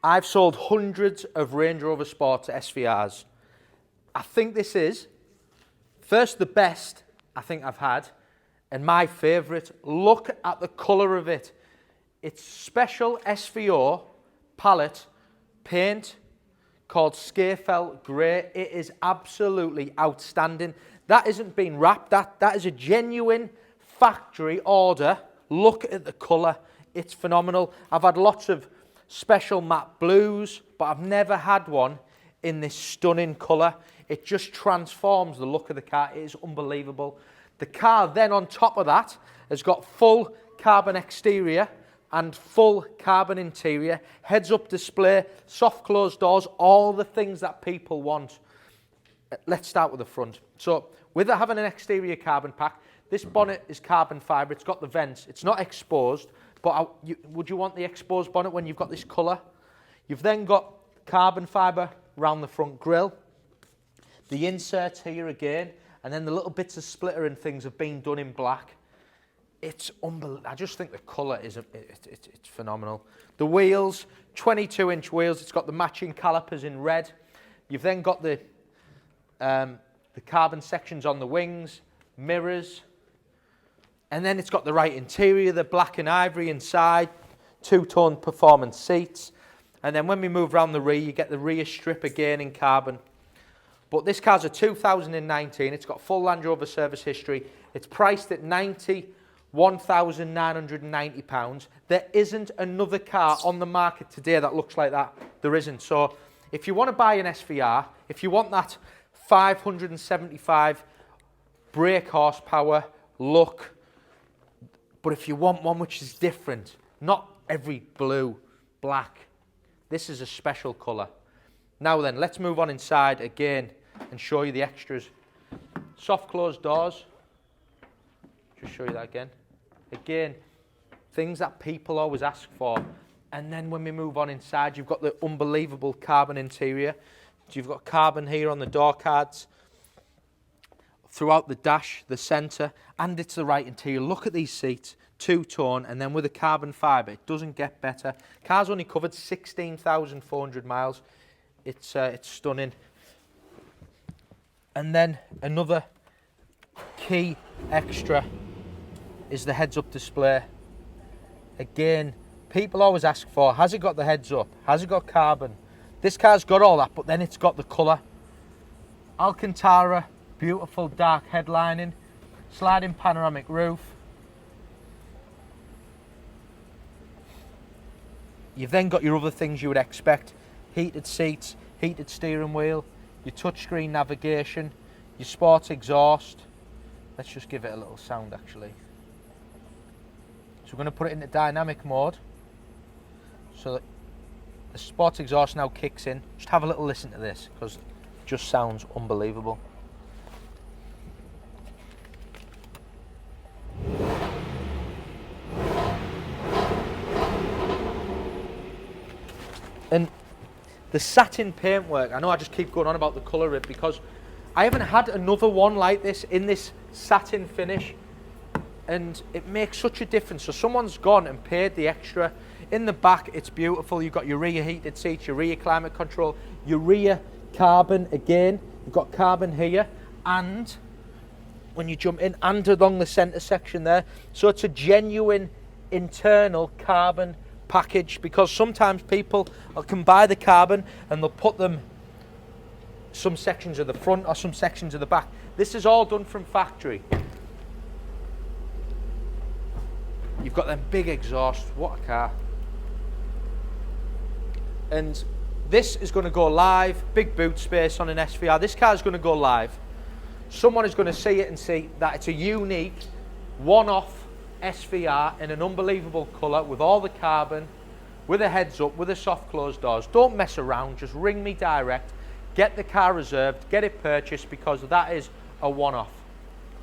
I've sold hundreds of Range Rover Sport SVRs. I think this is, first, the best I think I've had, and my favourite. Look at the colour of it. It's special SVR palette paint called Scafell Grey. It is absolutely outstanding. That isn't been wrapped. That is a genuine factory order. Look at the colour. It's phenomenal. I've had lots of special matte blues, but I've never had one in this stunning colour. It just transforms the look of the car. It is unbelievable. The car then on top of that has got full carbon exterior and full carbon interior, heads-up display, soft closed doors, all the things that people want. Let's start with the front. So with it having an exterior carbon pack, this bonnet is carbon fibre. It's got the vents. It's not exposed, but would you want the exposed bonnet when you've got this colour? You've then got carbon fibre around the front grille. The inserts here again, and then the little bits of splitter and things have been done in black. It's unbelievable. I just think the colour is it's phenomenal. The wheels, 22-inch wheels. It's got the matching calipers in red. You've then got the carbon sections on the wings, mirrors, and then it's got the right interior, the black and ivory inside, two-tone performance seats. And then when we move around the rear, you get the rear strip again in carbon. But this car's a 2019. It's got full Land Rover service history. It's priced at £91,990. There isn't another car on the market today that looks like that. There isn't. So if you want to buy an SVR, if you want that 575 brake horsepower look, but if you want one which is different, not every blue, black, this is a special colour. Now then, let's move on inside again and show you the extras. Soft closed doors. Just show you that again. Again, things that people always ask for. And then when we move on inside, you've got the unbelievable carbon interior. You've got carbon here on the door cards, throughout the dash, the centre, and it's the right interior. Look at these seats, two-tone, and then with the carbon fibre, it doesn't get better. Car's only covered 16,400 miles. It's stunning. And then another key extra is the heads-up display. Again, people always ask for, has it got the heads-up? Has it got carbon? This car's got all that, but then it's got the colour. Alcantara, beautiful dark headlining, sliding panoramic roof. You've then got your other things you would expect. Heated seats, heated steering wheel, your touchscreen navigation, your sports exhaust. Let's just give it a little sound actually. So we're going to put it into dynamic mode so that the sports exhaust now kicks in. Just have a little listen to this because it just sounds unbelievable. And the satin paintwork, I know I just keep going on about the colour of it because I haven't had another one like this in this satin finish, and it makes such a difference. So someone's gone and paid the extra. In the back, it's beautiful. You've got your rear heated seats, your rear climate control, your rear carbon again. You've got carbon here, and when you jump in, and along the centre section there. So it's a genuine internal carbon package, because sometimes people can buy the carbon and they'll put them some sections of the front or some sections of the back. This is all done from factory. You've got them big exhausts. What a car. And this is going to go live. Big boot space on an SVR. This car is going to go live. Someone is going to see it and see that it's a unique one-off SVR in an unbelievable colour with all the carbon, with a heads up, with the soft closed doors. Don't mess around, just ring me direct, get the car reserved, get it purchased, because that is a one-off.